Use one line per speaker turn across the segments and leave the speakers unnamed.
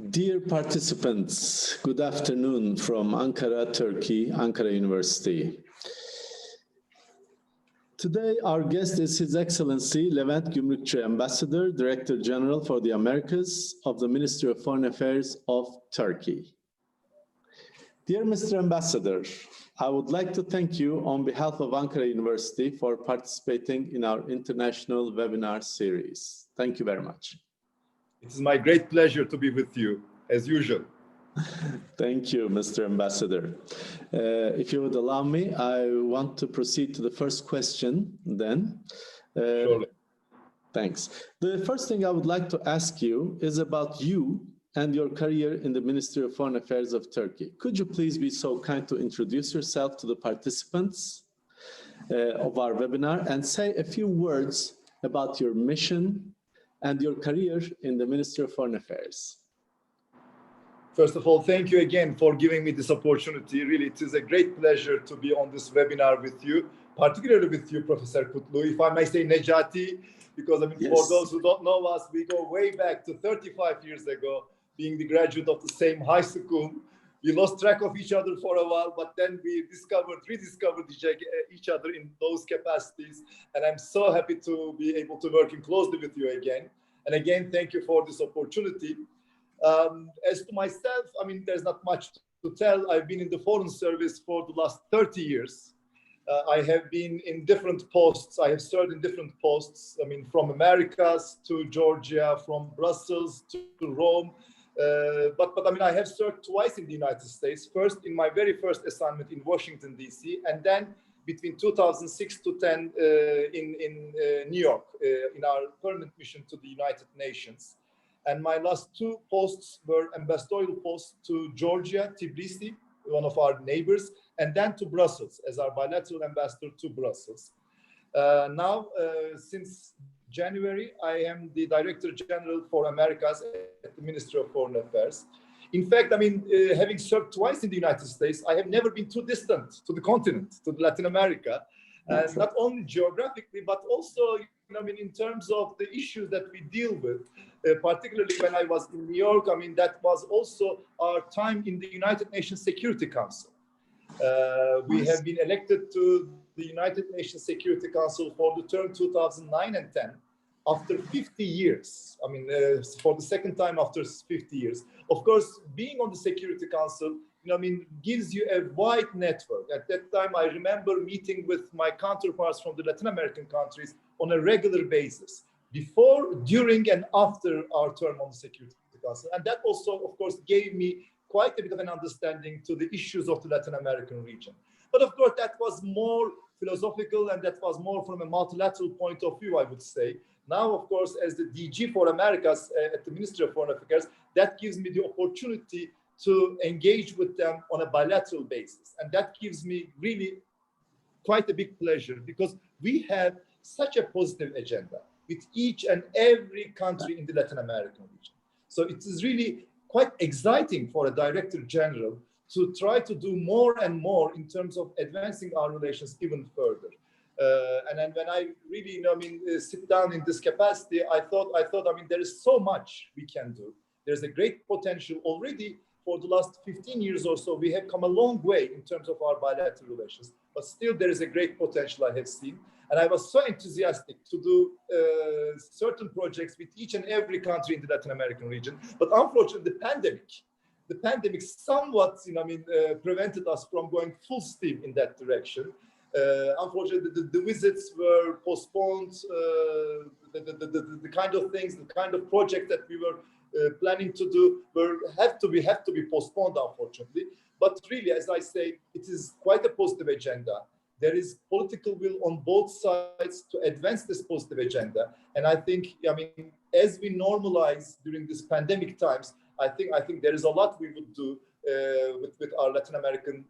Dear participants, good afternoon from Ankara, Turkey, Ankara University. Today, our guest is His Excellency Levent Gümrükçü, Ambassador, Director General for the Americas of the Ministry of Foreign Affairs of Turkey. Dear Mr. Ambassador, I would like to thank you on behalf of Ankara University for participating in our international webinar series. Thank you very much.
It is my great pleasure to be with you, as usual.
Thank you, Mr. Ambassador. If you would allow me, I want to proceed to the first question then.
Surely.
Thanks. The first thing I would like to ask you is about you and your career in the Ministry of Foreign Affairs of Turkey. Could you please be so kind to introduce yourself to the participants of our webinar and say a few words about your mission and your career in the Ministry of Foreign Affairs?
First of all, thank you again for giving me this opportunity. Really, it is a great pleasure to be on this webinar with you, particularly with you, Professor Kutlu. If I may say Necati, because
Yes.
for those who don't know us, we go way back to 35 years ago, being the graduate of the same high school. We lost track of each other for a while, but then we rediscovered each other in those capacities. And I'm so happy to be able to work closely with you again. And again, thank you for this opportunity. As to myself, I mean, there's not much to tell. I've been in the Foreign Service for the last 30 years. I have been in different posts. I have served in different posts. I mean, from Americas to Georgia, from Brussels to Rome. But I mean, I have served twice in the United States. First, in my very first assignment in Washington, D.C., and then between 2006 to 10 in New York, in our permanent mission to the United Nations. And my last two posts were ambassadorial posts to Georgia, Tbilisi, one of our neighbors, and then to Brussels as our bilateral ambassador to Brussels. Now, since January, I am the Director General for Americas at the Ministry of Foreign Affairs. In fact, I mean, having served twice in the United States, I have never been too distant to the continent, to Latin America, and not only geographically, but also, I mean, in terms of the issues that we deal with, particularly when I was in New York. I mean, that was also our time in the United Nations Security Council. We have been elected to the United Nations Security Council for the term 2009 and 10 after 50 years. I mean, for the second time after 50 years. Of course, being on the Security Council, I mean, gives you a wide network. At that time, I remember meeting with my counterparts from the Latin American countries on a regular basis, before, during, and after our term on the Security Council. And that also, of course, gave me quite a bit of an understanding to the issues of the Latin American region. But of course, that was more philosophical, and that was more from a multilateral point of view, I would say. Now, of course, as the DG for Americas at the Ministry of Foreign Affairs, that gives me the opportunity to engage with them on a bilateral basis. And that gives me really quite a big pleasure, because we have such a positive agenda with each and every country in the Latin American region. So it is really quite exciting for a Director General to try to do more and more in terms of advancing our relations even further. And then when I really, sit down in this capacity, I thought, I mean, there is so much we can do. There's a great potential already. For the last 15 years or so, we have come a long way in terms of our bilateral relations, but still there is a great potential I have seen. And I was so enthusiastic to do certain projects with each and every country in the Latin American region. But unfortunately, the pandemic somewhat, prevented us from going full steam in that direction. Unfortunately, the visits were postponed. The kind of things, the kind of projects that we were planning to do have to be postponed, unfortunately. But really, as I say, it is quite a positive agenda. There is political will on both sides to advance this positive agenda. And I think, as we normalize during this pandemic times, I think there is a lot we would do with our Latin American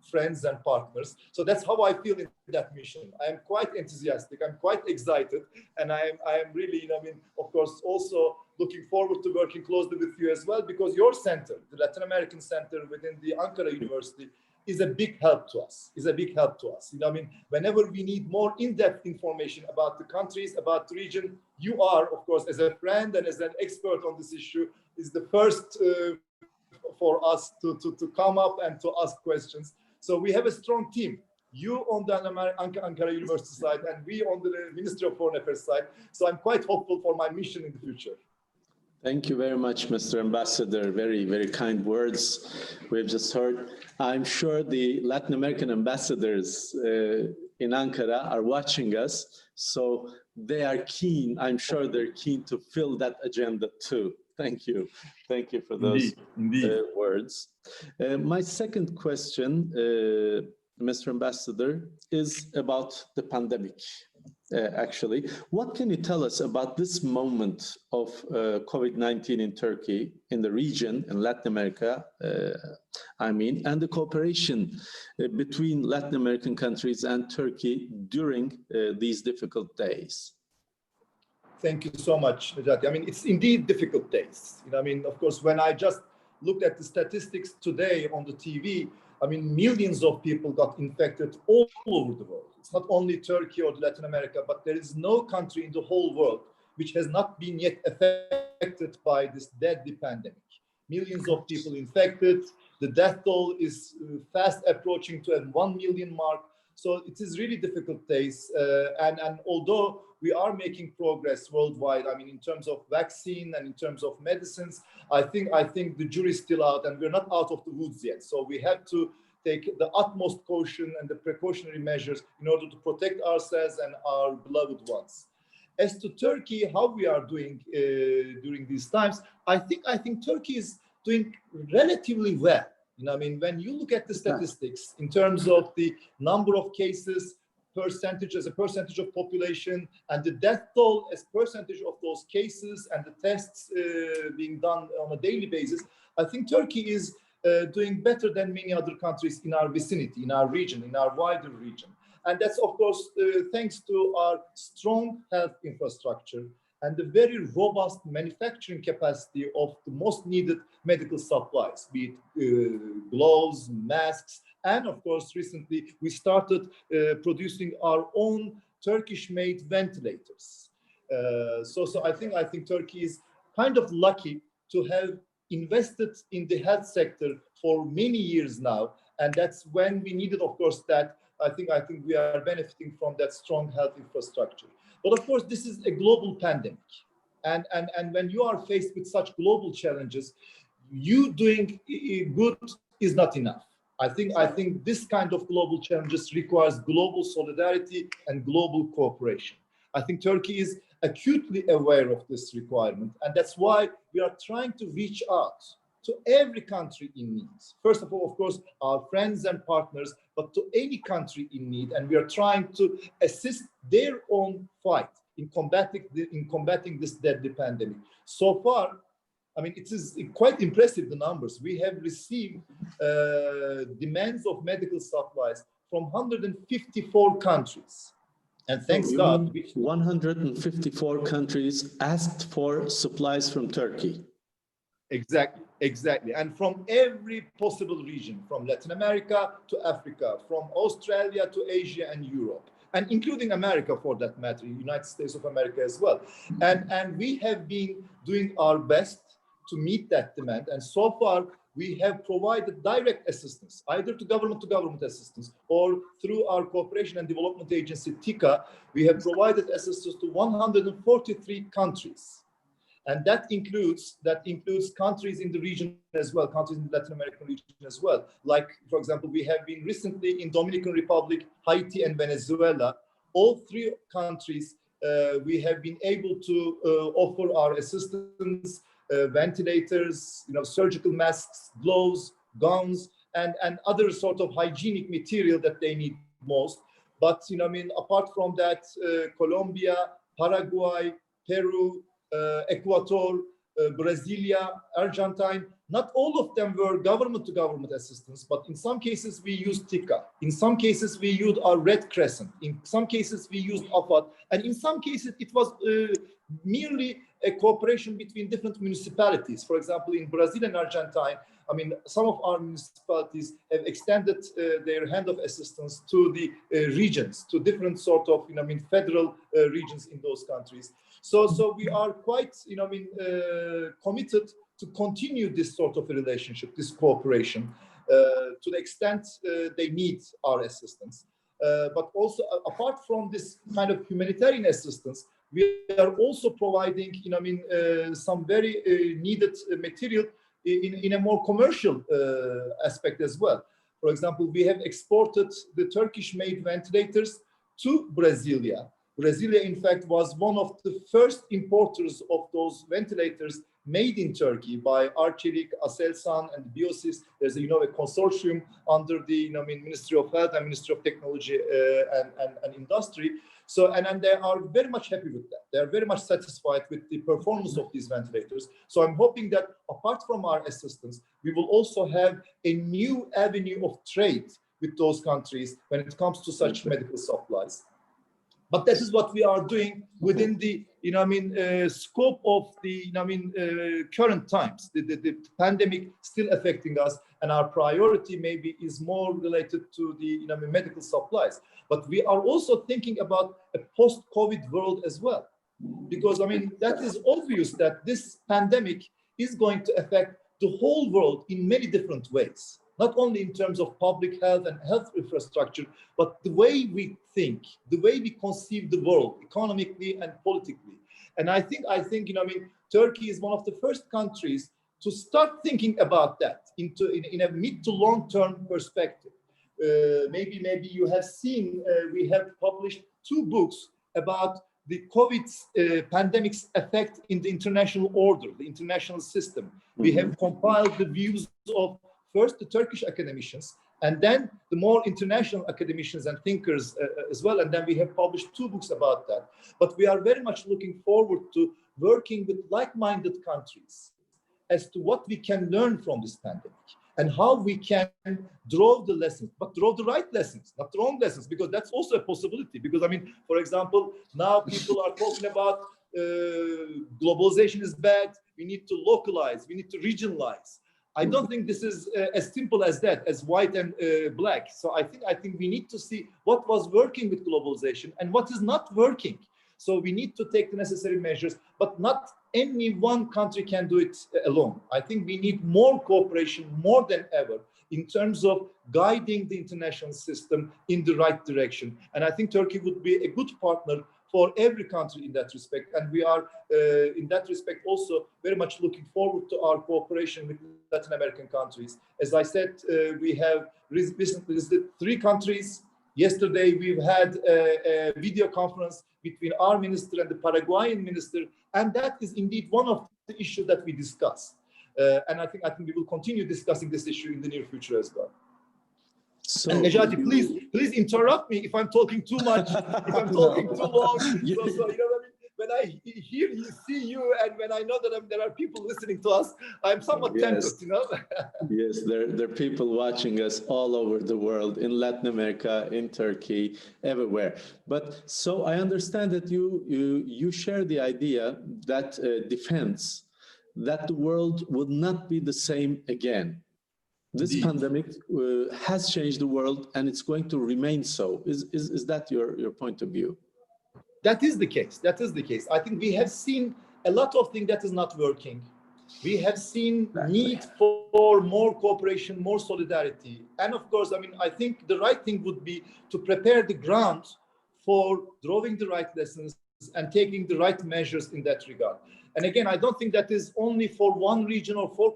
friends and partners. So that's how I feel in that mission. I am quite enthusiastic. I'm quite excited. And I am really, of course, also looking forward to working closely with you as well, because your center, the Latin American Center within the Ankara University, is a big help to us. You know, I mean, whenever we need more in-depth information about the countries, about the region, you are, of course, as a friend and as an expert on this issue, is the first for us to come up and to ask questions. So we have a strong team. You on the Ankara University side and we on the Ministry of Foreign Affairs side. So I'm quite hopeful for my mission in the future.
Thank you very much, Mr. Ambassador. Very, very kind words we've just heard. I'm sure the Latin American ambassadors in Ankara are watching us, so they are keen. I'm sure they're keen to fill that agenda too. Thank you. Thank you for those words. My second question, Mr. Ambassador, is about the pandemic. Actually, what can you tell us about this moment of COVID-19 in Turkey, in the region, in Latin America, and the cooperation between Latin American countries and Turkey during these difficult days?
Thank you so much, Necati. I mean, it's indeed difficult days. You know, I mean, of course, when I just looked at the statistics today on the TV, I mean, millions of people got infected all over the world. It's not only Turkey or Latin America, but there is no country in the whole world which has not been yet affected by this deadly pandemic. Millions of people infected. The death toll is fast approaching to a 1 million mark. So it is really difficult days. And although we are making progress worldwide, I mean, in terms of vaccine and in terms of medicines, I think the jury is still out and we're not out of the woods yet. So we have to take the utmost caution and the precautionary measures in order to protect ourselves and our beloved ones. As to Turkey, how we are doing during these times, I think Turkey is doing relatively well. You know, I mean, when you look at the statistics in terms of the number of cases, as a percentage of population, and the death toll as percentage of those cases and the tests being done on a daily basis, I think Turkey is doing better than many other countries in our vicinity, in our region, in our wider region. And that's, of course, thanks to our strong health infrastructure and the very robust manufacturing capacity of the most needed medical supplies, be it gloves, masks, and of course, recently we started producing our own Turkish-made ventilators. So I think Turkey is kind of lucky to have invested in the health sector for many years now, and that's when we needed, of course, that. I think we are benefiting from that strong health infrastructure. But of course, this is a global pandemic, and when you are faced with such global challenges, you doing good is not enough. I think this kind of global challenges requires global solidarity and global cooperation. I think Turkey is acutely aware of this requirement, and that's why we are trying to reach out to every country in need. First of all, of course, our friends and partners, but to any country in need, and we are trying to assist their own fight in combating this deadly pandemic. So far, I mean, it is quite impressive, the numbers. We have received demands of medical supplies from 154 countries. And thanks God,
154 countries asked for supplies from Turkey.
Exactly. And from every possible region, from Latin America to Africa, from Australia to Asia and Europe, and including America for that matter, United States of America as well. And we have been doing our best to meet that demand. And so far, we have provided direct assistance, either to government assistance or through our Cooperation and Development Agency, TICA. We have provided assistance to 143 countries. And that includes countries in the region as well, countries in the Latin American region as well. Like, for example, we have been recently in Dominican Republic, Haiti, and Venezuela. All three countries, we have been able to offer our assistance, ventilators, surgical masks, gloves, gowns, and other sort of hygienic material that they need most. But, apart from that, Colombia, Paraguay, Peru, Ecuador, Brasilia, Argentine. Not all of them were government-to-government assistance, but in some cases we used TICA. In some cases we used our Red Crescent. In some cases we used AFAD. And in some cases it was merely a cooperation between different municipalities. For example, in Brazil and Argentine, I mean, some of our municipalities have extended their hand of assistance to the regions, to different sort of, federal regions in those countries. So we are quite, committed to continue this sort of a relationship, this cooperation, to the extent they need our assistance. But also, apart from this kind of humanitarian assistance, we are also providing, some very needed material in a more commercial aspect as well. For example, we have exported the Turkish-made ventilators to Brasilia. Brasilia, in fact, was one of the first importers of those ventilators made in Turkey by Arçelik, Aselsan, and Biosys. There's a consortium under the Ministry of Health and Ministry of Technology and Industry. So, and they are very much happy with that. They are very much satisfied with the performance of these ventilators. So I'm hoping that apart from our assistance, we will also have a new avenue of trade with those countries when it comes to such medical supplies. But that is what we are doing within the, scope of the, current times. The pandemic still affecting us, and our priority maybe is more related to the, medical supplies. But we are also thinking about a post-COVID world as well, because that is obvious that this pandemic is going to affect the whole world in many different ways. Not only in terms of public health and health infrastructure, but the way we think, the way we conceive the world economically and politically. And I think, Turkey is one of the first countries to start thinking about that in a mid to long-term perspective. Maybe you have seen, we have published 2 books about the COVID pandemic's effect in the international order, the international system. Mm-hmm. We have compiled the views of first the Turkish academicians, and then the more international academicians and thinkers as well. And then we have published 2 books about that. But we are very much looking forward to working with like-minded countries as to what we can learn from this pandemic and how we can draw the lessons, but draw the right lessons, not the wrong lessons, because that's also a possibility. Because, for example, now people are talking about globalization is bad, we need to localize, we need to regionalize. I don't think this is as simple as that, as white and black. So I think we need to see what was working with globalization and what is not working. So we need to take the necessary measures, but not any one country can do it alone. I think we need more cooperation more than ever in terms of guiding the international system in the right direction. And I think Turkey would be a good partner for every country in that respect. And we are, in that respect, also very much looking forward to our cooperation with Latin American countries. As I said, we have recently visited 3 countries. Yesterday, we've had a video conference between our minister and the Paraguayan minister, and that is indeed one of the issues that we discussed. And I think we will continue discussing this issue in the near future as well. So, and Necati, please interrupt me if I'm talking too much, if I'm talking too long. So when I see you, and when I know that there are people listening to us, I'm somewhat tempted,
Yes, there are people watching us all over the world, in Latin America, in Turkey, everywhere. But so I understand that you share the idea that defense, that the world would not be the same again. This Indeed. Pandemic has changed the world, and it's going to remain so. Is that your point of view?
That is the case. That is the case. I think we have seen a lot of things that is not working. We have seen need for more cooperation, more solidarity. And of course, I think the right thing would be to prepare the ground for drawing the right lessons and taking the right measures in that regard. And again, I don't think that is only for one region or for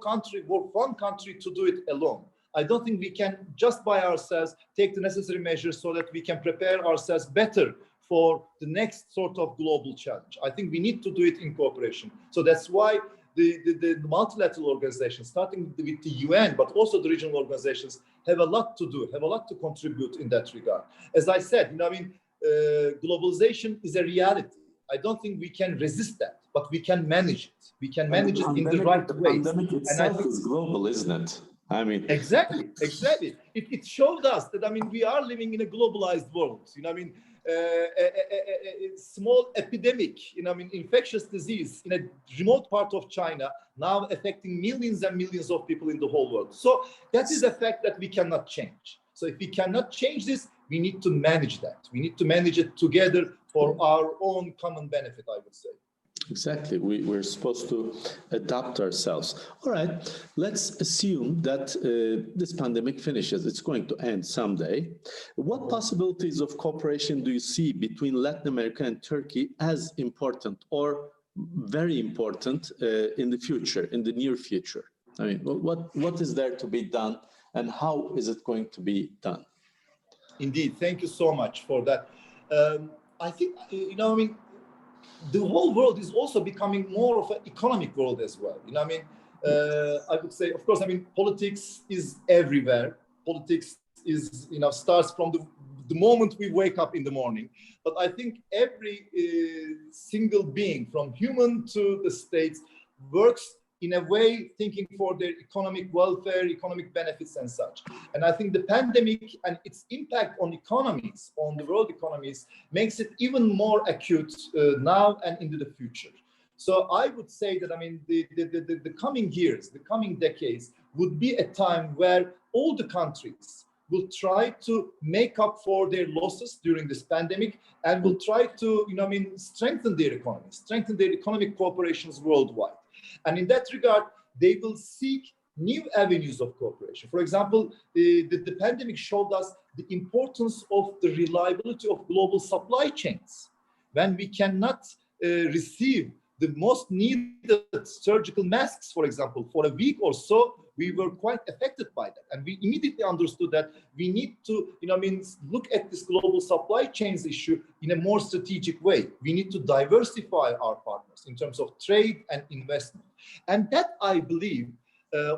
one country to do it alone. I don't think we can just by ourselves take the necessary measures so that we can prepare ourselves better for the next sort of global challenge. I think we need to do it in cooperation. So that's why the multilateral organizations, starting with the UN, but also the regional organizations, have a lot to do, have a lot to contribute in that regard. As I said, globalization is a reality. I don't think we can resist that, but we can manage it. We can
And
manage it in the right
the
ways.
pandemic
And I
itself
think
is global, isn't it? I mean,
exactly. It showed us that, I mean, we are living in a globalized world. You know, I mean, a small epidemic, you know, I mean, infectious disease in a remote part of China now affecting millions and millions of people in the whole world. So that is a fact that we cannot change. So if we cannot change this, we need to manage that. We need to manage it together for our own common benefit, I would say.
exactly. We're supposed to adapt ourselves. All right, let's assume that this pandemic finishes. It's going to end someday. What possibilities of cooperation do you see between Latin America and Turkey as important or very important in the future, in the near future? I mean, what is there to be done and how is it going to be done?
Indeed, thank you so much for that. I think, you know, I mean, the whole world is also becoming more of an economic world as well. You know, I mean, I would say, of course, I mean, politics is everywhere. Politics is, you know, starts from the moment we wake up in the morning. But I think every single being, from human to the states, works in a way thinking for their economic welfare, economic benefits and such. And I think the pandemic and its impact on economies, on the world economies, makes it even more acute now and into the future. So I would say that, I mean, the coming years, the coming decades would be a time where all the countries will try to make up for their losses during this pandemic and will try to, you know, I mean, strengthen their economies, strengthen their economic cooperations worldwide. And in that regard, they will seek new avenues of cooperation. For example, the pandemic showed us the importance of the reliability of global supply chains. When we cannot receive the most needed surgical masks, for example, for a week or so, we were quite affected by that. And we immediately understood that we need to, you know, I mean, look at this global supply chains issue in a more strategic way. We need to diversify our partners in terms of trade and investment. And that, I believe,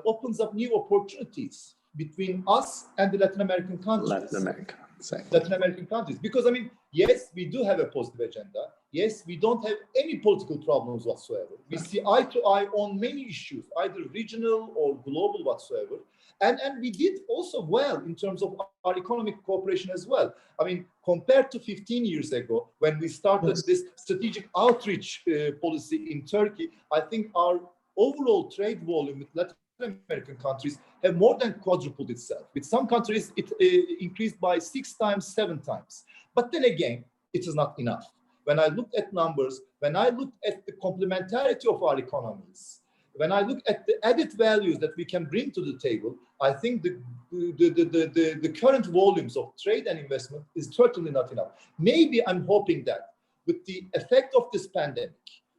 opens up new opportunities between us and the Latin American countries.
Latin America, exactly.
Latin American countries. Because, I mean, yes, we do have a positive agenda. Yes, we don't have any political problems whatsoever. We see eye to eye on many issues, either regional or global whatsoever. And we did also well in terms of our economic cooperation as well. I mean, compared to 15 years ago, when we started this strategic outreach policy in Turkey, I think our overall trade volume with Latin American countries have more than quadrupled itself. With some countries, it increased by 6 times, 7 times. But then again, it is not enough. When I looked at numbers, when I looked at the complementarity of our economies, when I look at the added values that we can bring to the table, I think the current volumes of trade and investment is certainly not enough. Maybe I'm hoping that with the effect of this pandemic,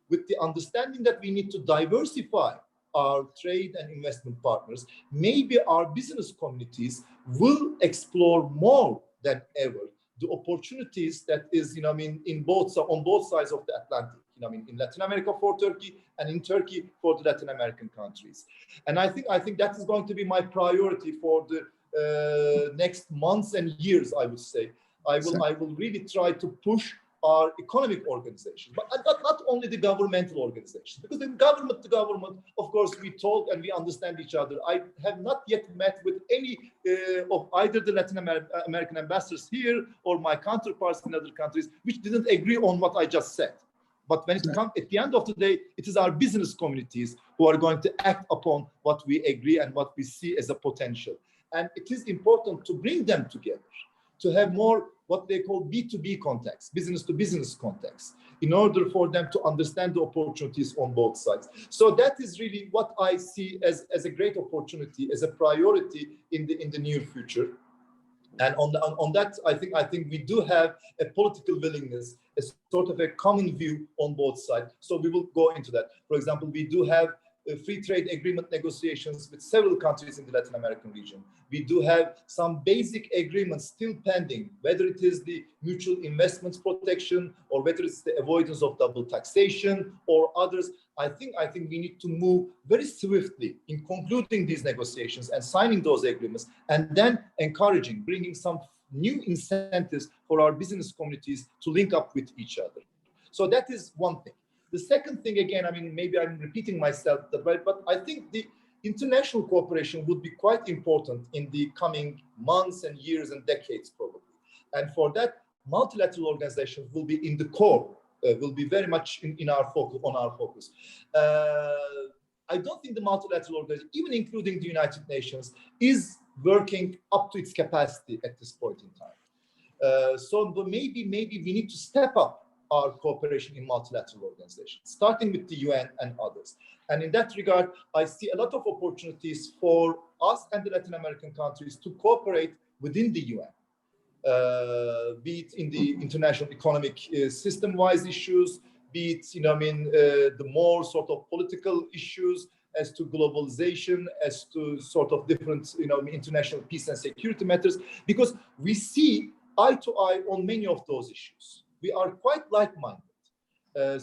with the understanding that we need to diversify our trade and investment partners, maybe our business communities will explore more than ever the opportunities that is, you know, I mean, on both sides of the Atlantic. You know, I mean, in Latin America for Turkey and in Turkey for the Latin American countries. And I think that is going to be my priority for the next months and years. I would say I will really try to push our economic organizations, but not only the governmental organizations, because in government to government, of course, we talk and we understand each other. I have not yet met with any of either the Latin American ambassadors here or my counterparts in other countries, which didn't agree on what I just said. But when it comes at the end of the day, it is our business communities who are going to act upon what we agree and what we see as a potential. And it is important to bring them together, to have more what they call B2B context, business to business context, in order for them to understand the opportunities on both sides. So that is really what I see as a great opportunity, as a priority in the near future. And on that, I think we do have a political willingness, a sort of a common view on both sides. So we will go into that. For example, we do have free trade agreement negotiations with several countries in the Latin American region. We do have some basic agreements still pending, whether it is the mutual investments protection or whether it's the avoidance of double taxation or others. I think we need to move very swiftly in concluding these negotiations and signing those agreements, and then encouraging, bringing some new incentives for our business communities to link up with each other. So that is one thing. The second thing, again, I mean, maybe I'm repeating myself, but I think the international cooperation would be quite important in the coming months and years and decades, probably. And for that, multilateral organizations will be in the core, will be very much in our focus, on our focus. I don't think the multilateral organization, even including the United Nations, is working up to its capacity at this point in time. So maybe we need to step up our cooperation in multilateral organizations, starting with the UN and others. And in that regard, I see a lot of opportunities for us and the Latin American countries to cooperate within the UN, be it in the international economic system-wise issues, be it, the more sort of political issues as to globalization, as to sort of different, international peace and security matters, because we see eye to eye on many of those issues. We are quite like-minded.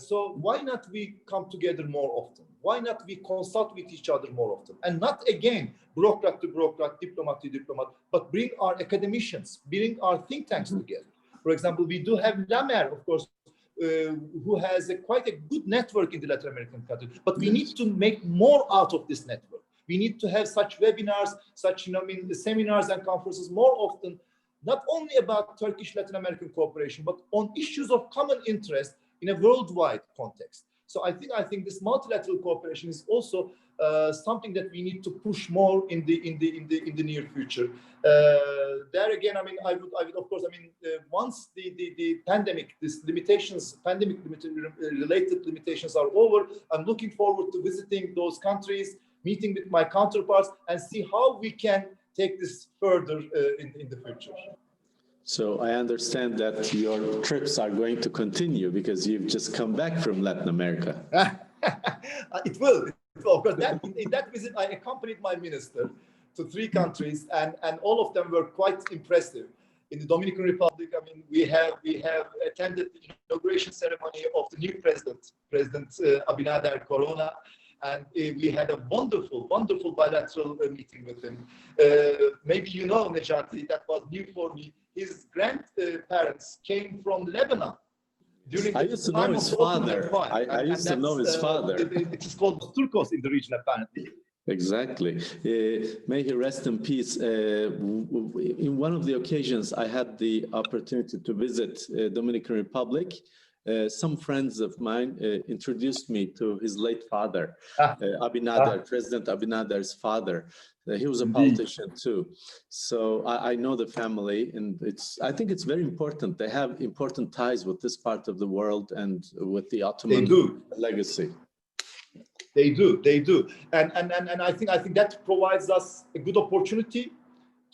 So why not we come together more often? Why not we consult with each other more often? And not, again, bureaucrat to bureaucrat, diplomat to diplomat, but bring our academicians, bring our think tanks together. For example, we do have Lamer, of course, who has quite a good network in the Latin American country, but we need to make more out of this network. We need to have such webinars, such, seminars and conferences more often, not only about Turkish Latin American cooperation, but on issues of common interest in a worldwide context. So I think this multilateral cooperation is also something that we need to push more in the near future. There again, I would of course, once the pandemic, pandemic related limitations are over, I'm looking forward to visiting those countries, meeting with my counterparts, and see how we can take this further in the future.
So I understand that your trips are going to continue because you've just come back from Latin America.
It will. Of course, in that visit, I accompanied my minister to 3 countries, and all of them were quite impressive. In the Dominican Republic, we have attended the inauguration ceremony of the new President Abinader Corona, and we had a wonderful bilateral meeting with him. Maybe you know, Necati, that was new for me. His grandparents came from Lebanon.
I used to know his father. I used to know his father.
It is called Turcos in the region, apparently.
Exactly. May he rest in peace. In one of the occasions, I had the opportunity to visit Dominican Republic. Some friends of mine introduced me to his late father, Abinader, President Abinader's father. He was a politician too. So I know the family, and I think it's very important. They have important ties with this part of the world and with the Ottoman legacy.
They do. And I think that provides us a good opportunity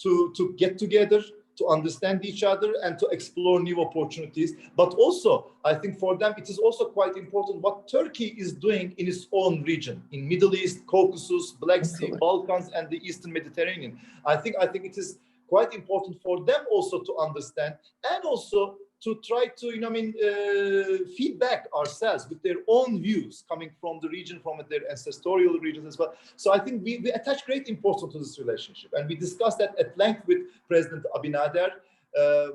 to get together, to understand each other, and to explore new opportunities. But also, I think for them, it is also quite important what Turkey is doing in its own region, in Middle East, Caucasus, Black Sea, Balkans, and the Eastern Mediterranean. I think it is quite important for them also to understand, and also to try to, feedback ourselves with their own views coming from the region, from their ancestral regions as well. So I think we attach great importance to this relationship. And we discussed that at length with President Abinader.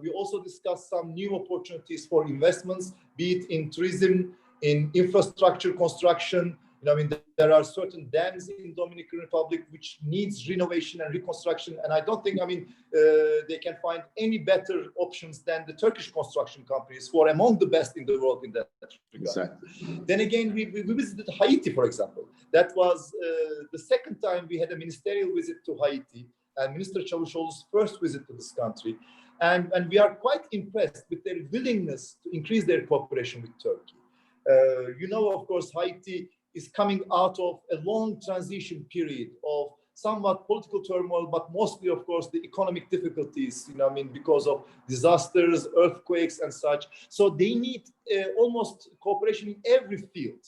We also discussed some new opportunities for investments, be it in tourism, in infrastructure construction. There are certain dams in Dominican Republic which needs renovation and reconstruction, and I don't think, they can find any better options than the Turkish construction companies, who are among the best in the world in that regard. Exactly. Then again, we visited Haiti, for example. That was the second time we had a ministerial visit to Haiti, and Minister Çavuşoğlu's first visit to this country, and we are quite impressed with their willingness to increase their cooperation with Turkey. Of course, Haiti is coming out of a long transition period of somewhat political turmoil, but mostly, of course, the economic difficulties, because of disasters, earthquakes, and such. So they need almost cooperation in every field.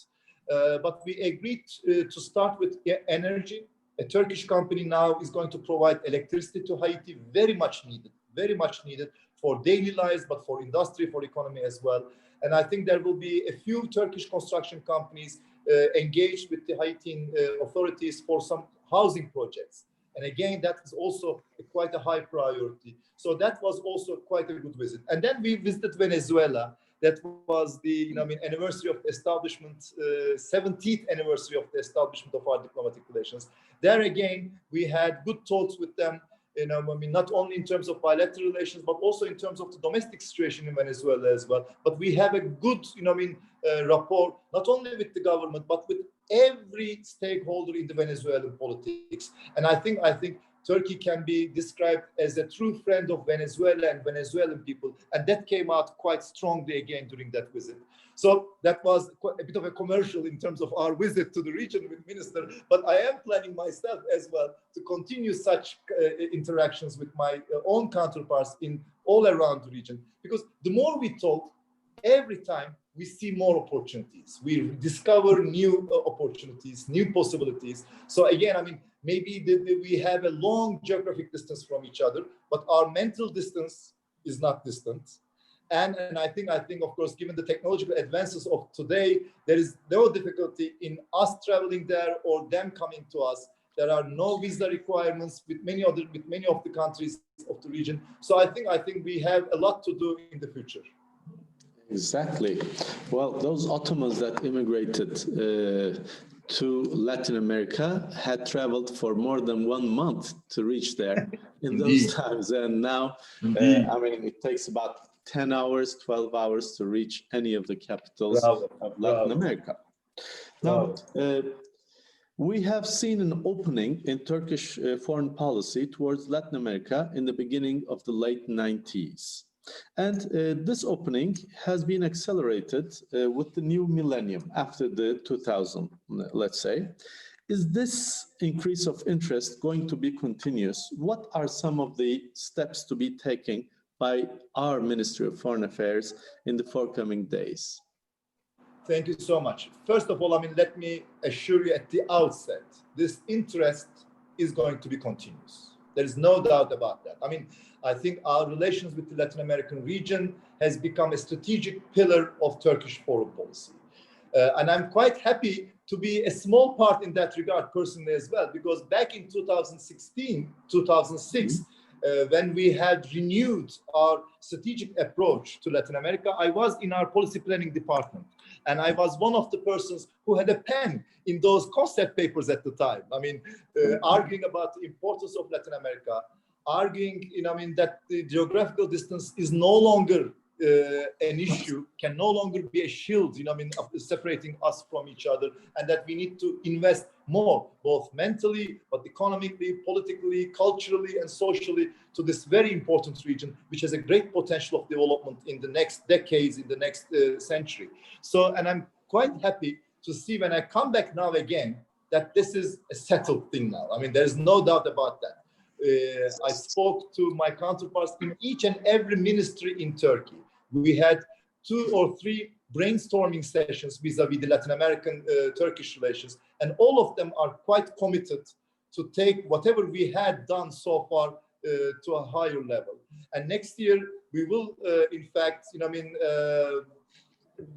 But we agreed to start with energy. A Turkish company now is going to provide electricity to Haiti, very much needed for daily lives, but for industry, for economy as well. And I think there will be a few Turkish construction companies engaged with the Haitian authorities for some housing projects. And again, that is also quite a high priority. So that was also quite a good visit. And then we visited Venezuela. That was the anniversary of the establishment, 70th anniversary of the establishment of our diplomatic relations. There again, we had good talks with them. Not only in terms of bilateral relations, but also in terms of the domestic situation in Venezuela as well. But we have a good, rapport, not only with the government, but with every stakeholder in the Venezuelan politics. And I think Turkey can be described as a true friend of Venezuela and Venezuelan people. And that came out quite strongly again during that visit. So that was a bit of a commercial in terms of our visit to the region with Minister. But I am planning myself as well to continue such interactions with my own counterparts in all around the region. Because the more we talk, every time we see more opportunities. We discover new opportunities, new possibilities. So again, maybe we have a long geographic distance from each other, but our mental distance is not distant. And I think, of course, given the technological advances of today, there is no difficulty in us traveling there or them coming to us. There are no visa requirements with many of the countries of the region. So I think we have a lot to do in the future.
Exactly. Well, those Ottomans that immigrated to Latin America had traveled for more than 1 month to reach there in those times. And now, it takes about 10 hours, 12 hours to reach any of the capitals of Latin America. Now, we have seen an opening in Turkish foreign policy towards Latin America in the beginning of the late 90s. And this opening has been accelerated with the new millennium after the 2000, let's say. Is this increase of interest going to be continuous? What are some of the steps to be taken by our Ministry of Foreign Affairs in the forthcoming days?
Thank you so much. First of all, let me assure you at the outset, this interest is going to be continuous. There is no doubt about that. I think our relations with the Latin American region has become a strategic pillar of Turkish foreign policy. And I'm quite happy to be a small part in that regard personally as well, because back in 2016, 2006, when we had renewed our strategic approach to Latin America, I was in our policy planning department. And I was one of the persons who had a pen in those concept papers at the time. Arguing about the importance of Latin America, arguing, that the geographical distance is no longer an issue, can no longer be a shield, separating us from each other, and that we need to invest more, both mentally, but economically, politically, culturally, and socially to this very important region, which has a great potential of development in the next decades, in the next century. So, and I'm quite happy to see when I come back now again, that this is a settled thing now. There's no doubt about that. I spoke to my counterparts in each and every ministry in Turkey. We had 2 or 3 brainstorming sessions vis-a-vis the Latin American Turkish relations, and all of them are quite committed to take whatever we had done so far to a higher level. And next year we will, in fact,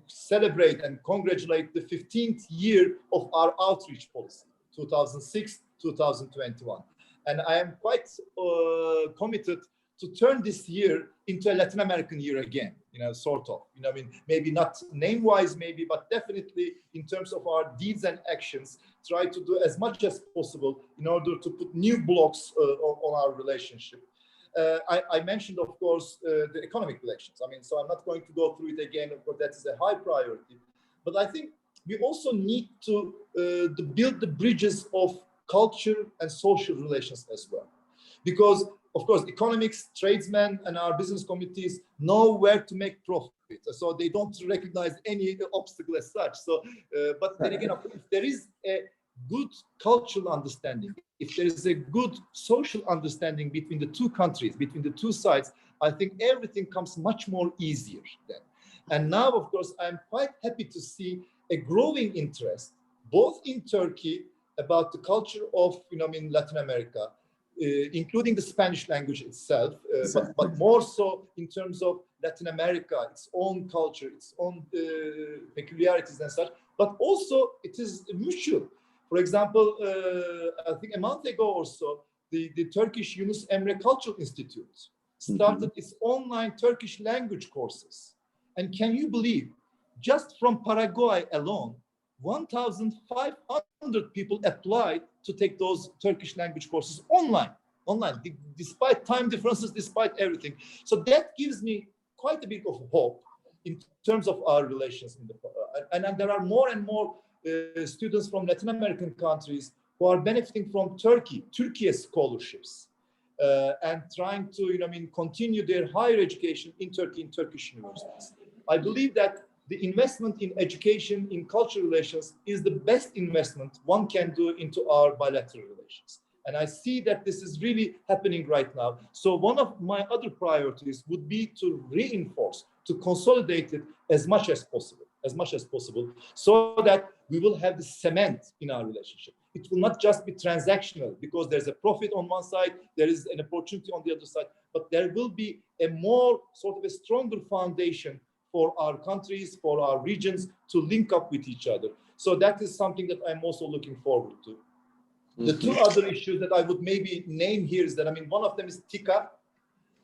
celebrate and congratulate the 15th year of our outreach policy, 2006-2021. And I am quite committed to turn this year into a Latin American year again, sort of. Maybe not name-wise, maybe, but definitely in terms of our deeds and actions, try to do as much as possible in order to put new blocks on our relationship. I mentioned, of course, the economic relations. So I'm not going to go through it again, of course, that is a high priority. But I think we also need to build the bridges of culture and social relations as well. Because, of course, economics, tradesmen, and our business committees know where to make profit. So they don't recognize any obstacle as such. So, but then again, if there is a good cultural understanding, if there is a good social understanding between the two countries, between the two sides, I think everything comes much more easier then. And now, of course, I'm quite happy to see a growing interest, both in Turkey, about the culture of Latin America, including the Spanish language itself, but more so in terms of Latin America, its own culture, its own peculiarities and such, but also it is mutual. For example, I think a month ago or so, the Turkish Yunus Emre Cultural Institute started its online Turkish language courses. And can you believe, just from Paraguay alone, 1,500 people applied to take those Turkish language courses online, despite time differences, despite everything. So that gives me quite a bit of hope in terms of our relations. And there are more and more students from Latin American countries who are benefiting from Turkey scholarships and trying to, continue their higher education in Turkey, in Turkish universities. I believe that the investment in education, in cultural relations, is the best investment one can do into our bilateral relations. And I see that this is really happening right now. So one of my other priorities would be to reinforce, to consolidate it as much as possible, so that we will have the cement in our relationship. It will not just be transactional because there's a profit on one side, there is an opportunity on the other side, but there will be a more sort of a stronger foundation for our countries, for our regions to link up with each other. So that is something that I'm also looking forward to. The two other issues that I would maybe name here is that, one of them is TICA.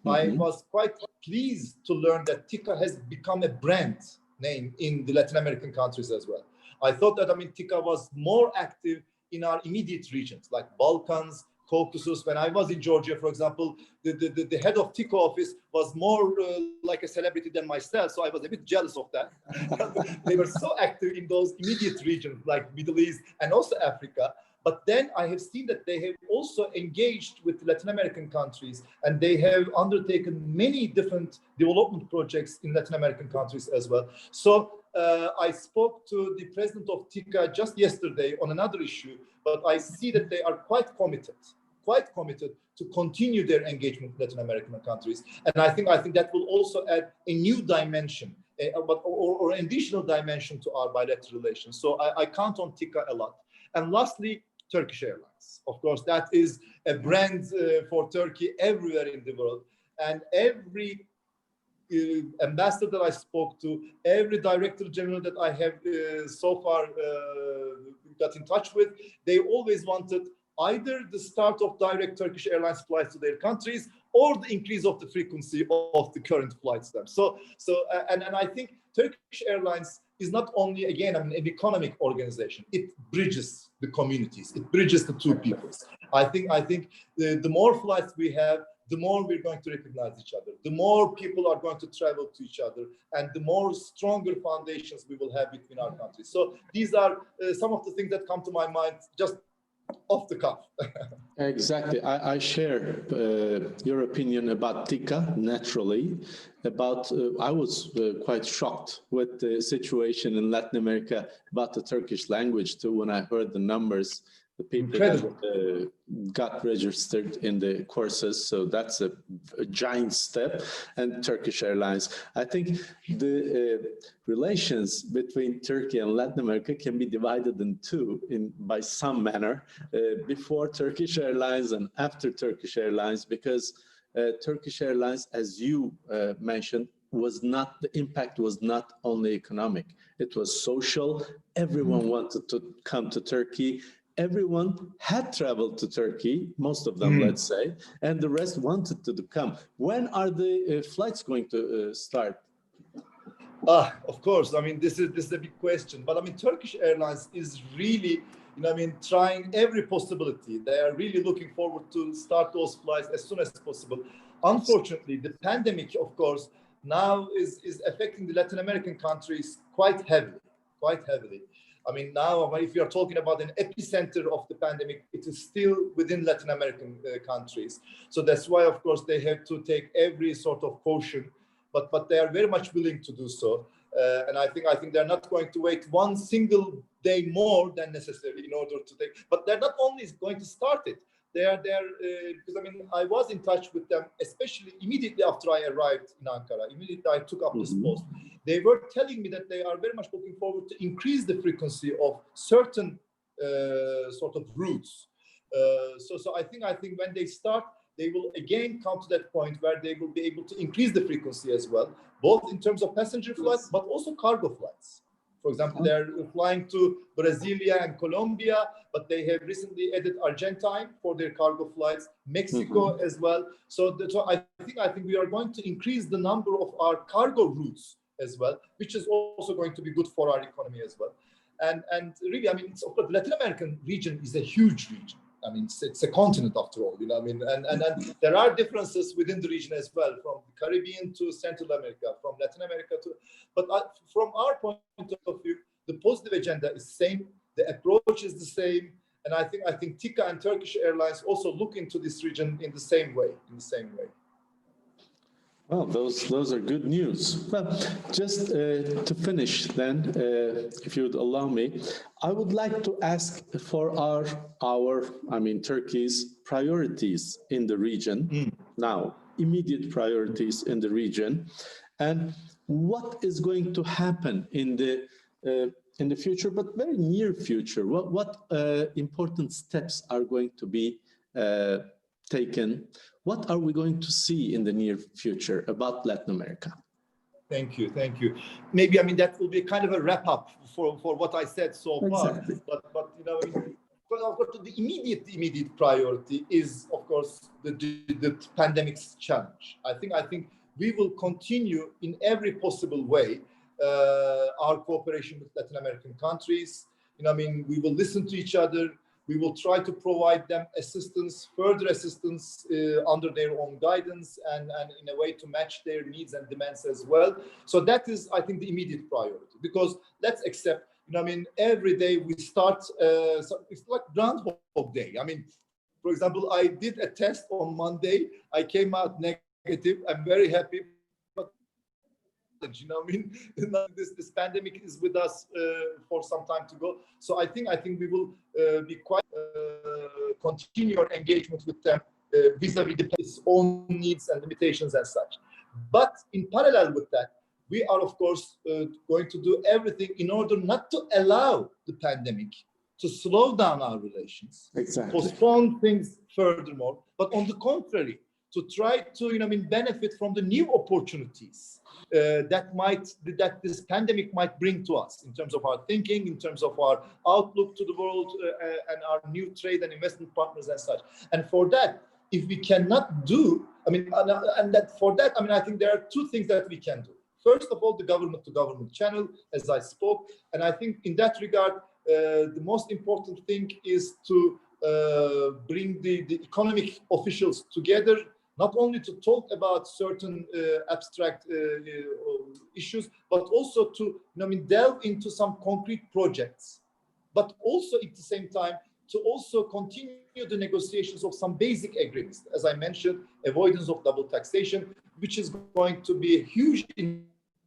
I was quite pleased to learn that TICA has become a brand name in the Latin American countries as well. I thought that, TICA was more active in our immediate regions, like Balkans, Caucasus. When I was in Georgia, for example, the head of TICA office was more like a celebrity than myself, so I was a bit jealous of that. They were so active in those immediate regions, like Middle East and also Africa. But then I have seen that they have also engaged with Latin American countries, and they have undertaken many different development projects in Latin American countries as well. So I spoke to the president of TICA just yesterday on another issue, but I see that they are quite committed to continue their engagement with Latin American countries. And I think that will also add a new dimension, or an additional dimension to our bilateral relations. So I count on TICA a lot. And lastly, Turkish Airlines. Of course, that is a brand for Turkey everywhere in the world. And every ambassador that I spoke to, every director general that I have so far got in touch with, they always wanted either the start of direct Turkish Airlines flights to their countries or the increase of the frequency of the current flights to them. And I think Turkish Airlines is not only, again, an economic organization. It bridges the communities. It bridges the two peoples. I think the more flights we have, the more we're going to recognize each other. The more people are going to travel to each other, and the more stronger foundations we will have between our countries. So these are some of the things that come to my mind just off the cuff.
Exactly. I share your opinion about TICA, naturally. I was quite shocked with the situation in Latin America about the Turkish language too, when I heard the numbers, the people that got registered in the courses. So that's a giant step. And Turkish Airlines, I think the relations between Turkey and Latin America can be divided in two by some manner, before Turkish Airlines and after Turkish Airlines, because Turkish Airlines, as you mentioned, the impact was not only economic, it was social. Everyone wanted to come to Turkey. Everyone had traveled to Turkey, most of them, let's say, and the rest wanted to come. When are the flights going to start?
Of course. This is a big question. But Turkish Airlines is really, trying every possibility. They are really looking forward to start those flights as soon as possible. Unfortunately, the pandemic, of course, now is affecting the Latin American countries quite heavily. Now, if you are talking about an epicenter of the pandemic, it is still within Latin American countries. So that's why, of course, they have to take every sort of caution, but they are very much willing to do so. And I think they're not going to wait one single day more than necessary in order to take. But they're not only going to start it. They are there because I was in touch with them, especially immediately after I arrived in Ankara. Immediately I took up this post. They were telling me that they are very much looking forward to increase the frequency of certain sort of routes. So I think when they start, they will again come to that point where they will be able to increase the frequency as well, both in terms of passenger flights, but also cargo flights. For example, they're flying to Brasilia and Colombia, but they have recently added Argentine for their cargo flights, Mexico as well. So I think we are going to increase the number of our cargo routes as well, which is also going to be good for our economy as well. And really, I mean, it's, of course, the Latin American region is a huge region. I mean, it's a continent after all, you know. I mean, and there are differences within the region as well, from the Caribbean to Central America, from Latin America to. But from our point of view, the positive agenda is same, the approach is the same, and I think TICA and Turkish Airlines also look into this region in the same way.
Well, those are good news. Well, just to finish then, if you would allow me, I would like to ask for Turkey's priorities in the region now, immediate priorities in the region, and what is going to happen in the future, but very near future. What important steps are going to be taken? What are we going to see in the near future about Latin America?
Thank you. Maybe, I mean, that will be kind of a wrap up for what I said so far.
Exactly.
But you know, the immediate priority is, of course, the pandemic's challenge. I think we will continue in every possible way our cooperation with Latin American countries. You know, I mean, we will listen to each other. We will try to provide them further assistance under their own guidance and in a way to match their needs and demands as well. So that is, I think, the immediate priority, because let's accept, you know, I mean, every day we start, so it's like Groundhog Day. I mean, for example, I did a test on Monday. I came out negative. I'm very happy. You know, I mean, this pandemic is with us for some time to go. So I think we will be quite continue our engagement with them vis-a-vis its own needs and limitations and such. But in parallel with that, we are, of course, going to do everything in order not to allow the pandemic to slow down our relations, postpone things furthermore, but on the contrary, to try to, you know, I mean, benefit from the new opportunities that this pandemic might bring to us in terms of our thinking, in terms of our outlook to the world, and our new trade and investment partners and such. And for that, if we cannot do, I mean, I think there are two things that we can do. First of all, the government-to-government channel, as I spoke, and I think in that regard, the most important thing is to bring the economic officials together, not only to talk about certain abstract issues, but also to, you know, I mean, delve into some concrete projects, but also at the same time to also continue the negotiations of some basic agreements. As I mentioned, avoidance of double taxation, which is going to be a huge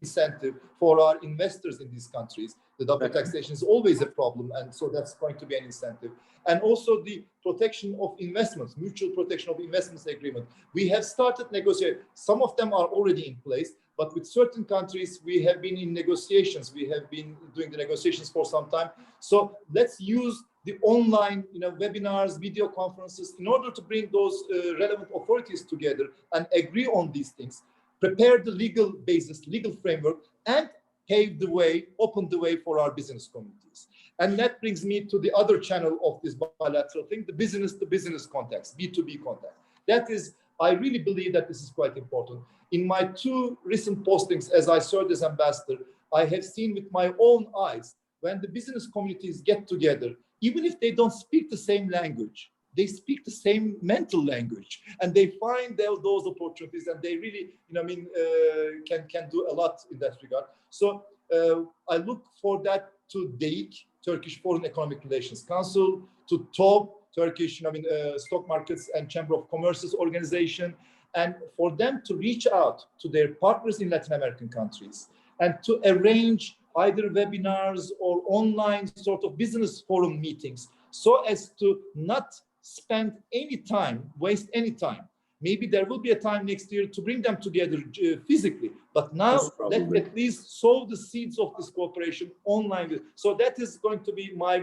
incentive for our investors in these countries. The double taxation is always a problem, and so that's going to be an incentive. And also the protection of investments, mutual protection of investments agreement. We have started negotiating. Some of them are already in place, but with certain countries, we have been in negotiations. We have been doing the negotiations for some time. So let's use the online, you know, webinars, video conferences in order to bring those relevant authorities together and agree on these things, prepare the legal basis, legal framework, and pave the way, open the way for our business communities. And that brings me to the other channel of this bilateral thing, the business-to-business context, B2B contact. That is, I really believe that this is quite important. In my two recent postings as I served as ambassador, I have seen with my own eyes, when the business communities get together, even if they don't speak the same language, they speak the same mental language, and they find those opportunities, and they really, you know, I mean, can do a lot in that regard. So I look for that to DEİK, Turkish Foreign Economic Relations Council, to TOB, Turkish, you know, I mean, Stock Markets and Chamber of Commerce's organization, and for them to reach out to their partners in Latin American countries and to arrange either webinars or online sort of business forum meetings, so as to not spend any time, waste any time. Maybe there will be a time next year to bring them together physically, but now let's at least sow the seeds of this cooperation online. So that is going to be my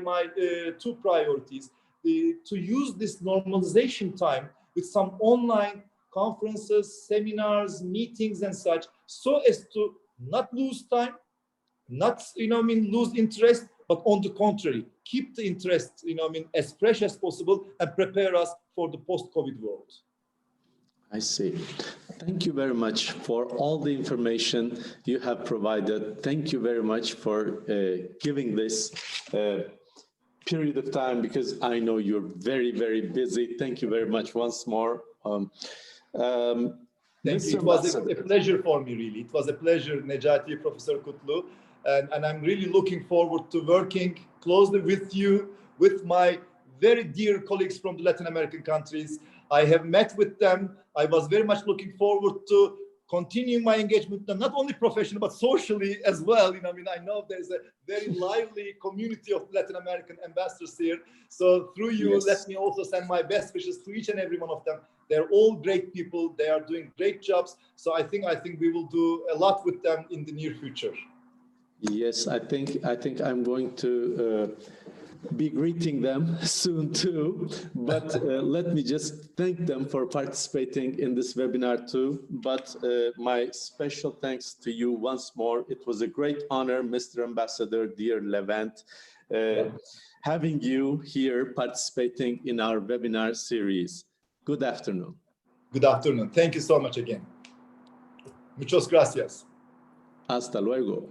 two priorities, to use this normalization time with some online conferences, seminars, meetings and such, so as to not lose time, not, you know, I mean, lose interest, but on the contrary, keep the interest, you know, I mean, as fresh as possible and prepare us for the post-COVID world.
I see. Thank you very much for all the information you have provided. Thank you very much for giving this period of time, because I know you're very, very busy. Thank you very much once more.
Thank you. It was a pleasure for me, really. It was a pleasure, Necati, Professor Kutlu. And I'm really looking forward to working closely with you, with my very dear colleagues from the Latin American countries. I have met with them. I was very much looking forward to continue my engagement with them, not only professionally, but socially as well. I know there's a very lively community of Latin American ambassadors here. So through you,
Yes.
Let me also send my best wishes to each and every one of them. They're all great people. They are doing great jobs. So I think we will do a lot with them in the near future.
Yes, I think I'm going to be greeting them soon too, but let me just thank them for participating in this webinar too. But my special thanks to you once more. It was a great honor, Mr. Ambassador, dear Levent, having you here participating in our webinar series. Good afternoon.
Good afternoon. Thank you so much again. Muchas gracias.
Hasta luego.